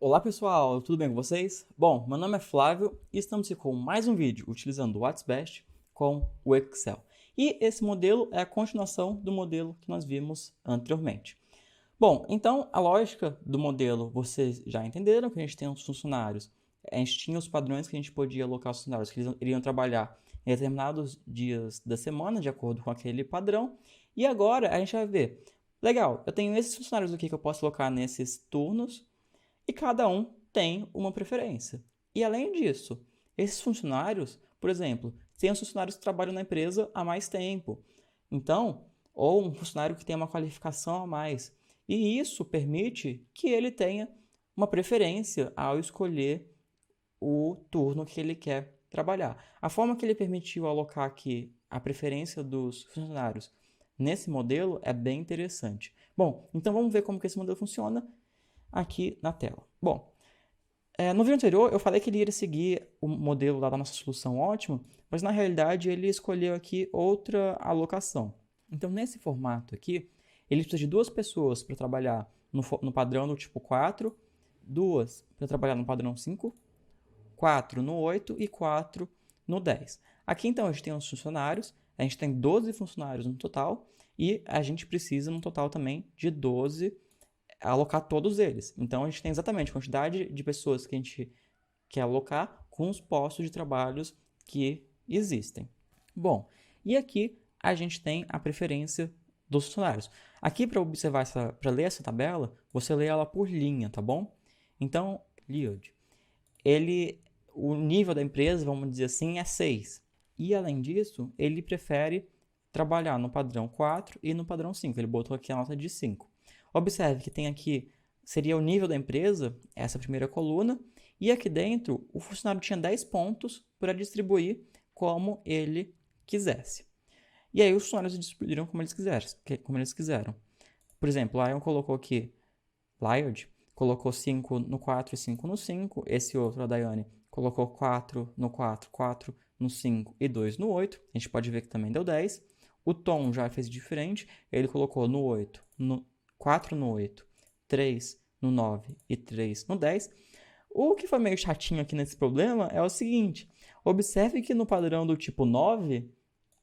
Olá pessoal, tudo bem com vocês? Bom, meu nome é Flávio e estamos aqui com mais um vídeo utilizando o What's Best com o Excel. E esse modelo é a continuação do modelo que nós vimos anteriormente. Bom, então a lógica do modelo vocês já entenderam, que a gente tem os funcionários, a gente tinha os padrões que a gente podia alocar os funcionários, que eles iriam trabalhar em determinados dias da semana, de acordo com aquele padrão. E agora a gente vai ver, legal, eu tenho esses funcionários aqui que eu posso alocar nesses turnos, e cada um tem uma preferência. E além disso, esses funcionários, por exemplo, tem os funcionários que trabalham na empresa há mais tempo. Então, ou um funcionário que tem uma qualificação a mais. E isso permite que ele tenha uma preferência ao escolher o turno que ele quer trabalhar. A forma que ele permitiu alocar aqui a preferência dos funcionários nesse modelo é bem interessante. Bom, então vamos ver como que esse modelo funciona aqui na tela. Bom, no vídeo anterior eu falei que ele iria seguir o modelo lá da nossa solução ótima, mas na realidade ele escolheu aqui outra alocação. Então nesse formato aqui, ele precisa de duas pessoas para trabalhar no padrão do tipo 4, duas para trabalhar no padrão 5, 4 no 8 e 4 no 10. Aqui então a gente tem os funcionários, a gente tem 12 funcionários no total e a gente precisa no total também de 12 alocar todos eles. Então a gente tem exatamente a quantidade de pessoas que a gente quer alocar com os postos de trabalhos que existem. Bom, e aqui a gente tem a preferência dos funcionários. Aqui para observar para ler essa tabela, você lê ela por linha, tá bom? Então, Liod, o nível da empresa, vamos dizer assim, é 6. E além disso, ele prefere trabalhar no padrão 4 e no padrão 5. Ele botou aqui a nota de 5. Observe que tem aqui, seria o nível da empresa, essa primeira coluna, e aqui dentro o funcionário tinha 10 pontos para distribuir como ele quisesse. E aí os funcionários distribuíram como eles quiseram. Por exemplo, Lion colocou aqui, Lyod colocou 5 no 4 e 5 no 5. Esse outro, a Daiane, colocou 4 no 4, 4 no 5 e 2 no 8. A gente pode ver que também deu 10. O Tom já fez diferente, ele colocou no 8, 4 no 8, 3 no 9 e 3 no 10. O que foi meio chatinho aqui nesse problema é o seguinte, observe que no padrão do tipo 9,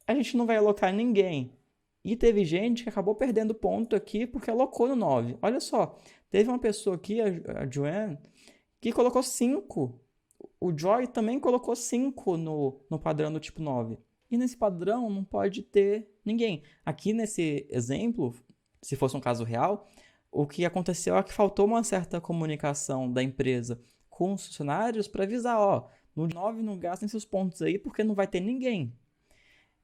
a gente não vai alocar ninguém. E teve gente que acabou perdendo ponto aqui porque alocou no 9. Olha só, teve uma pessoa aqui, a Joanne, que colocou 5. O Joy também colocou 5 no padrão do tipo 9. E nesse padrão não pode ter ninguém. Aqui nesse exemplo, se fosse um caso real, o que aconteceu é que faltou uma certa comunicação da empresa com os funcionários para avisar, ó, no 9 não gastem seus pontos aí porque não vai ter ninguém.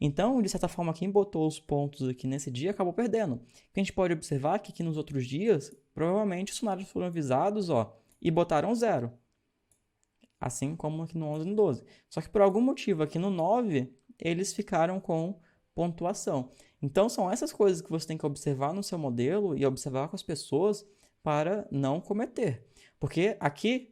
Então, de certa forma, quem botou os pontos aqui nesse dia acabou perdendo. A gente pode observar que aqui nos outros dias, provavelmente os funcionários foram avisados, ó, e botaram 0. Assim como aqui no 11 e no 12. Só que por algum motivo aqui no 9, eles ficaram com pontuação. Então, são essas coisas que você tem que observar no seu modelo e observar com as pessoas para não cometer. Porque aqui,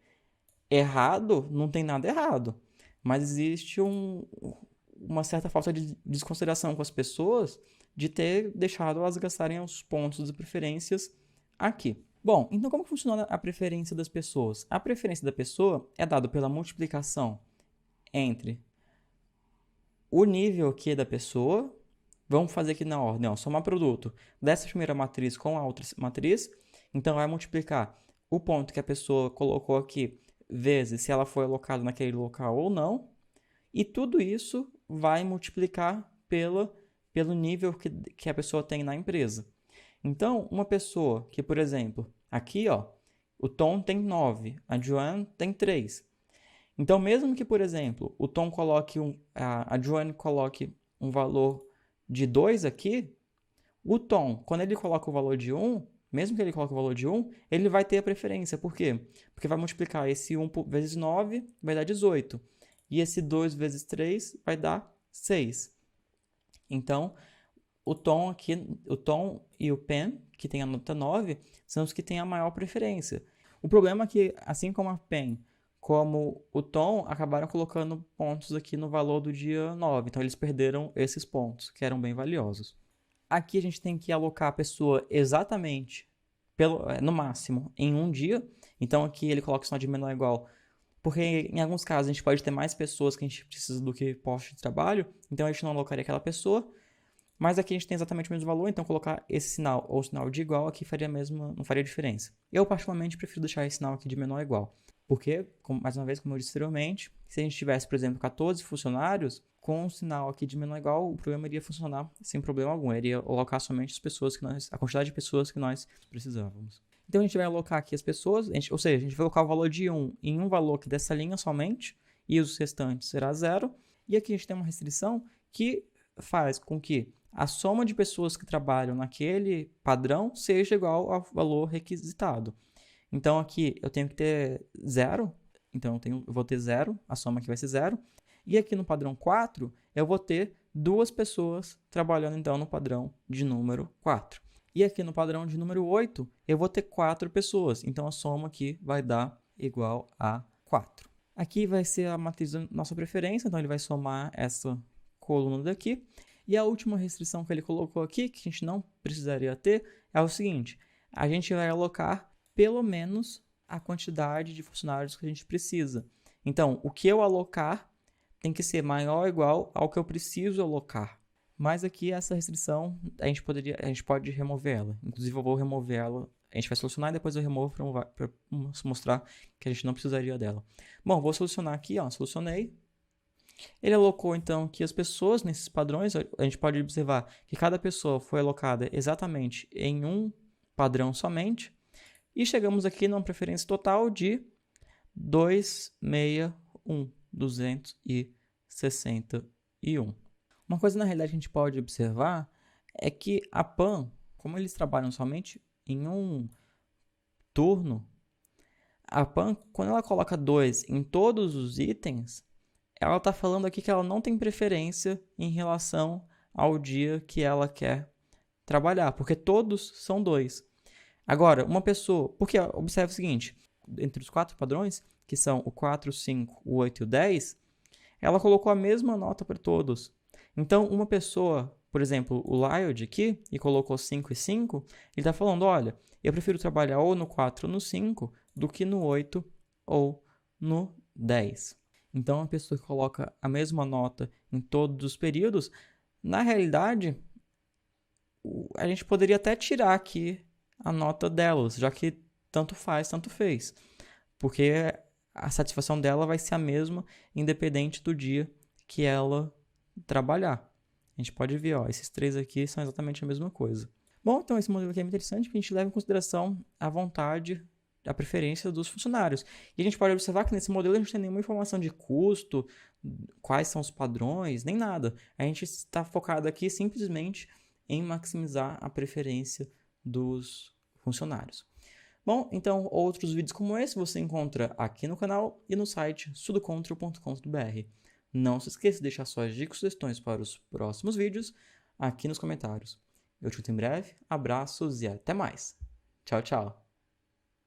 errado, não tem nada errado. Mas existe uma certa falta de desconsideração com as pessoas de ter deixado elas gastarem os pontos de preferências aqui. Bom, então como funciona a preferência das pessoas? A preferência da pessoa é dada pela multiplicação entre o nível aqui da pessoa. Vamos fazer aqui na ordem, ó, somar produto dessa primeira matriz com a outra matriz. Então, vai multiplicar o ponto que a pessoa colocou aqui vezes se ela foi alocada naquele local ou não. E tudo isso vai multiplicar pelo nível que a pessoa tem na empresa. Então, uma pessoa que, por exemplo, aqui, ó, o Tom tem 9, a Joanne tem 3. Então, mesmo que, por exemplo, o Tom coloque a Joanne coloque um valor de 2 aqui, o Tom, quando ele coloca o valor de 1, mesmo que ele coloque o valor de 1, ele vai ter a preferência. Por quê? Porque vai multiplicar esse 1 vezes 9, vai dar 18. E esse 2 vezes 3 vai dar 6. Então, o Tom e o Pen, que tem a nota 9, são os que têm a maior preferência. O problema é que, assim como a Pen, como o Tom, acabaram colocando pontos aqui no valor do dia 9. Então, eles perderam esses pontos, que eram bem valiosos. Aqui a gente tem que alocar a pessoa exatamente, no máximo, em um dia. Então aqui ele coloca o sinal de menor ou igual, porque em alguns casos a gente pode ter mais pessoas que a gente precisa do que posto de trabalho, então a gente não alocaria aquela pessoa, mas aqui a gente tem exatamente o mesmo valor, então colocar esse sinal ou sinal de igual aqui não faria diferença. Eu particularmente prefiro deixar esse sinal aqui de menor ou igual, porque, mais uma vez, como eu disse anteriormente, se a gente tivesse, por exemplo, 14 funcionários, com o sinal aqui de menor ou igual, o programa iria funcionar sem problema algum, ele iria alocar somente a quantidade de pessoas que nós precisávamos. Então a gente vai alocar aqui as pessoas, ou seja, a gente vai colocar o valor de 1 em um valor aqui dessa linha somente, e os restantes será 0. E aqui a gente tem uma restrição que faz com que a soma de pessoas que trabalham naquele padrão seja igual ao valor requisitado. Então aqui eu tenho que ter 0, então eu vou ter 0, a soma aqui vai ser 0. E aqui no padrão 4, eu vou ter 2 pessoas trabalhando então no padrão de número 4. E aqui no padrão de número 8, eu vou ter 4 pessoas. Então, a soma aqui vai dar igual a 4. Aqui vai ser a matriz da nossa preferência. Então, ele vai somar essa coluna daqui. E a última restrição que ele colocou aqui, que a gente não precisaria ter, é o seguinte. A gente vai alocar pelo menos a quantidade de funcionários que a gente precisa. Então, o que eu alocar tem que ser maior ou igual ao que eu preciso alocar. Mas aqui essa restrição, a gente pode remover ela. Inclusive eu vou remover ela, a gente vai solucionar e depois eu removo para mostrar que a gente não precisaria dela. Bom, vou solucionar aqui, solucionei. Ele alocou então aqui as pessoas nesses padrões, a gente pode observar que cada pessoa foi alocada exatamente em um padrão somente. E chegamos aqui numa preferência total de 261. Uma coisa na realidade que a gente pode observar é que a PAN, como eles trabalham somente em um turno, a PAN, quando ela coloca 2 em todos os itens, ela está falando aqui que ela não tem preferência em relação ao dia que ela quer trabalhar, porque todos são 2. Agora, uma pessoa, porque observe o seguinte, entre os 4 padrões, que são o 4, o 5, o 8 e o 10, ela colocou a mesma nota para todos. Então, uma pessoa, por exemplo, o Lyod aqui, e colocou 5 e 5, ele está falando, olha, eu prefiro trabalhar ou no 4 ou no 5 do que no 8 ou no 10. Então, a pessoa que coloca a mesma nota em todos os períodos, na realidade, a gente poderia até tirar aqui a nota delas, já que tanto faz, tanto fez. Porque a satisfação dela vai ser a mesma, independente do dia que ela trabalhar. A gente pode ver, esses 3 aqui são exatamente a mesma coisa. Bom, então esse modelo aqui é muito interessante, porque a gente leva em consideração a vontade, a preferência dos funcionários. E a gente pode observar que nesse modelo a gente não tem nenhuma informação de custo, quais são os padrões, nem nada. A gente está focado aqui simplesmente em maximizar a preferência dos funcionários. Bom, então outros vídeos como esse você encontra aqui no canal e no site sudocontrol.com.br. Não se esqueça de deixar suas dicas e sugestões para os próximos vídeos aqui nos comentários. Eu te vejo em breve, abraços e até mais. Tchau, tchau.